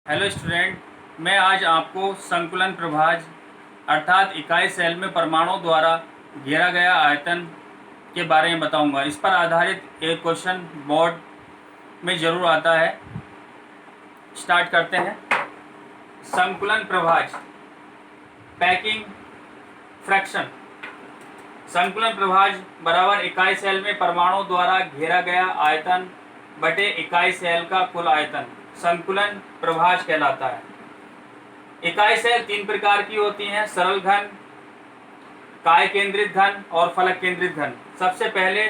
Hello student, मैं आज आपको संकुलन प्रभाज अर्थात इकाई सेल में परमाणुओं द्वारा घेरा गया आयतन के बारे में बताऊंगा। इस पर आधारित एक क्वेश्चन बोर्ड में ज़रूर आता है। स्टार्ट करते हैं। संकुलन प्रभाज पैकिंग फ्रैक्शन। संकुलन प्रभाज बराबर इकाई सेल में परमाणुओं द्वारा घेरा गया आयतन बटे इकाई सेल का कुल आयतन संकुलन प्रभाज कहलाता है। इकाई सेल तीन प्रकार की होती हैं: सरल घन, काय केंद्रित घन और फलक केंद्रित घन। सबसे पहले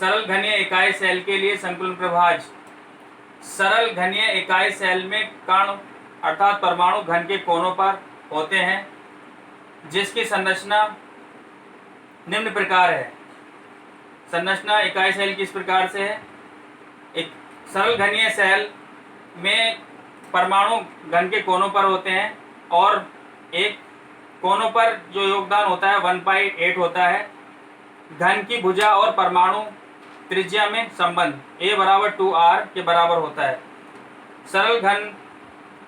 सरल घनीय इकाई सेल के लिए संकुलन प्रभाज। सरल घनीय इकाई सेल में कण अर्थात परमाणु घन के कोनों पर होते हैं, जिसकी संरचना निम्न प्रकार है। संरचना इकाई सेल किस प्रकार से है? एक सरल घनीय सेल में परमाणु घन के कोनों पर होते हैं और एक कोनों पर जो योगदान होता है 1/8 होता है। घन की भुजा और परमाणु त्रिज्या में संबंध A = 2r के बराबर होता है। सरल घन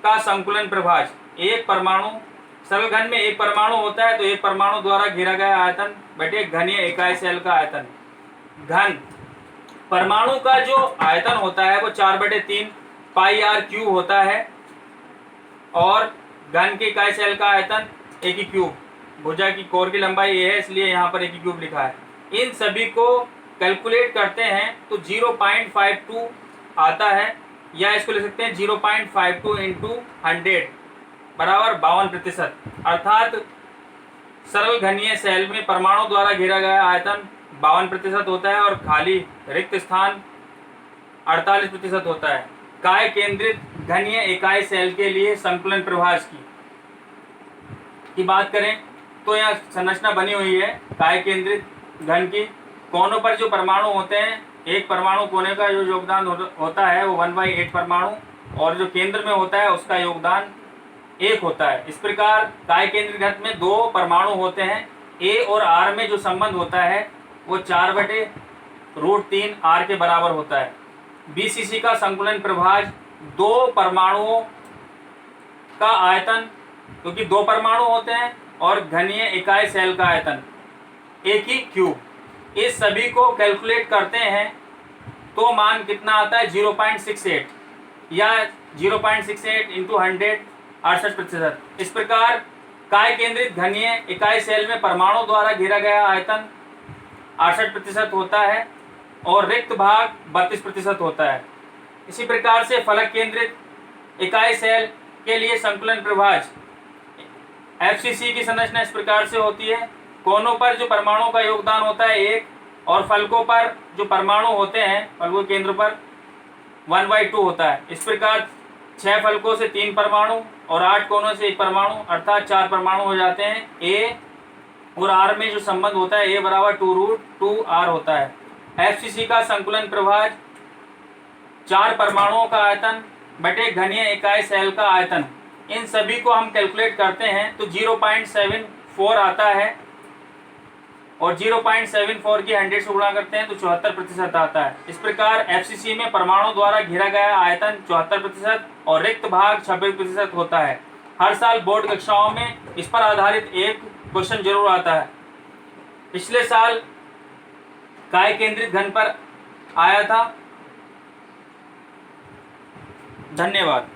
का संकुलन प्रभाज। एक परमाणु सरल घन में एक परमाणु होता है तो एक परमाणु द्वारा घेरा गया आयतन बटे घनीय इकाई सेल का आयतन। घन परमाणु का जो आयतन होता है वो 4/3 πr³ होता है और घन के इकाई सेल का आयतन a³ भुजा की कोर की लंबाई a है, इसलिए यहाँ पर a³ लिखा है। इन सभी को कैलकुलेट करते हैं तो 0.52 आता है, या इसको लिख सकते हैं 0.52 × 100 बराबर 52%। अर्थात सरल घनीय सेल में परमाणु द्वारा घेरा गया आयतन 52% होता है और खाली रिक्त स्थान 48% होता है। काय केंद्रित घनीय इकाई सेल के लिए संकुलन प्रभाज की बात करें तो यह संरचना बनी हुई है काय केंद्रित घन की। कोनों पर जो परमाणु होते हैं, एक परमाणु कोने का जो योगदान होता है वो 1/8 परमाणु, और जो केंद्र में होता है उसका योगदान 1 होता है। इस प्रकार काय केंद्रित घन में दो परमाणु होते हैं। A और R में जो संबंध होता है वो 4/√3 r के बराबर होता है। BCC का संकुलन प्रभाज दो परमाणुओं का आयतन, क्योंकि दो परमाणु होते हैं, और घनीय इकाई सेल का आयतन a³। इस सभी को कैलकुलेट करते हैं तो मान कितना आता है? 0.68 या 0.68 × 100 68%। इस प्रकार काय केंद्रित घनीय इकाई सेल में परमाणु द्वारा घेरा गया आयतन 68% होता है और रिक्त भाग 32% होता है। इसी प्रकार से फलक केंद्रित इकाई सेल के लिए संकुलन प्रभाज FCC की संरचना इस प्रकार से होती है। कोनों पर जो परमाणुओं का योगदान होता है 1, और फलकों पर जो परमाणु होते हैं फलकों के केंद्र पर 1/2 होता है। इस प्रकार 6 फलकों से 3 परमाणु और 8 कोनों से 1 परमाणु अर्थात 4 परमाणु हो जाते हैं। A और R में जो संबंध होता है A = 2√2r होता है। FCC का संकुलन प्रभाज 4 परमाणुओं का आयतन बटे घनीय इकाई सेल का आयतन। इन सभी को हम कैलकुलेट करते हैं तो 0.74 आता है, और 0.74 की 100 से गुणा करते हैं तो 74% आता है। इस प्रकार FCC में परमाणु द्वारा घेरा गया आयतन 74% और रिक्त भाग 26% होता है। हर साल बोर्ड कक्षाओं में इस पर आधारित एक क्वेश्चन जरूर आता है। पिछले साल काय केंद्रित घन पर आया था। धन्यवाद।